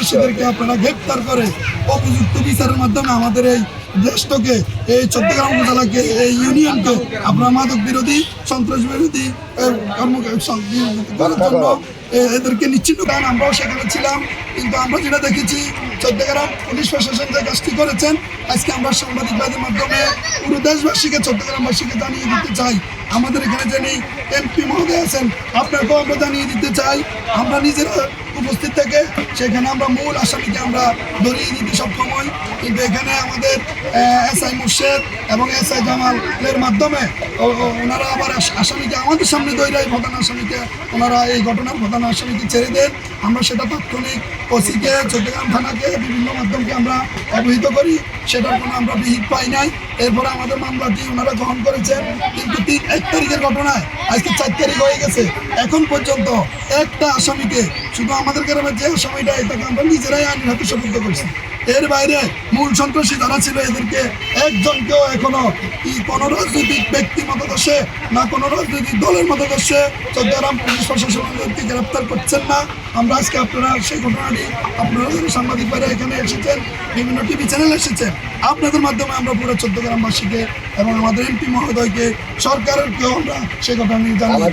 সন্ত্রাসীদেরকে আপনারা গ্রেপ্তার করে উপযুক্ত বিচারের মাধ্যমে আমাদের এই দেশটাকে, এই চট্টগ্রাম উপজেলাকে, এই ইউনিয়নকে আপনারা মাদক বিরোধী, সন্ত্রাস বিরোধী করার জন্য এদেরকে নিশ্চিন্ন করেন। আমরাও সেখানে ছিলাম, কিন্তু আমরা যেটা দেখেছি চট্টগ্রাম পুলিশ প্রশাসন যে কাজটি করেছেন, আজকে আমরা সাংবাদিকদের মাধ্যমে পুরো দেশবাসীকে, চট্টগ্রামবাসীকে জানিয়ে দিতে চাই। আমাদের এখানে যিনি এমপি মহোদয় আছেন, আপনাকেও আমরা জানিয়ে দিতে চাই, আমরা নিজেরা উপস্থিত থেকে সেখানে আমরা মূল আসামিকে আমরা ধরিয়ে দিতে সক্ষম হই। কিন্তু এখানে আমাদের এসআই মুর্শেদ এবং এসআই জামালের মাধ্যমে ওনারা আবার আসামিকে আমাদের সামনে দৈরাই প্রধান আসামিকে, ওনারা এই ঘটনার প্রধান আসামিকে ছেড়ে দেন। আমরা সেটা তাৎক্ষণিক ওসিকে, চট্টগ্রাম থানাকে, বিভিন্ন মাধ্যমকে আমরা অবহিত করি, সেটার কোনো আমরা বিহিত পাই নাই। এরপরে আমাদের মামলাটি ওনারা গ্রহণ করেছেন, কিন্তু 1 তারিখের ঘটনায় আজকে 4 তারিখ হয়ে গেছে, এখন পর্যন্ত একটা আসামিকে, শুধু আমাদের গ্রামের যে আসামিটা, এটাকে আমরা নিজেরাই আইনের হাতে সুপর্দ করছি। এর বাইরে মূল সন্ত্রাসী যারা ছিল, এদেরকে একজনকেও এখনো কোনো রাজনৈতিক ব্যক্তি মতাদর্শে না কোনো রাজনৈতিক দলের মতাদর্শে চট্টগ্রাম পুলিশ প্রশাসন এদেরকে গ্রেপ্তার করছেন না। আমরা আজকে আপনারা সেই ঘটনাটি, আপনারা সাংবাদিক ভাইরা এখানে এসেছেন, বিভিন্ন টিভি চ্যানেল এসেছেন, আপনাদের মাধ্যমে আমরা পুরো চট্টগ্রামবাসীকে এবং আমাদের এমপি মহোদয়কে, সরকারেরকেও আমরা সেই ঘটনা নিয়ে জানাই।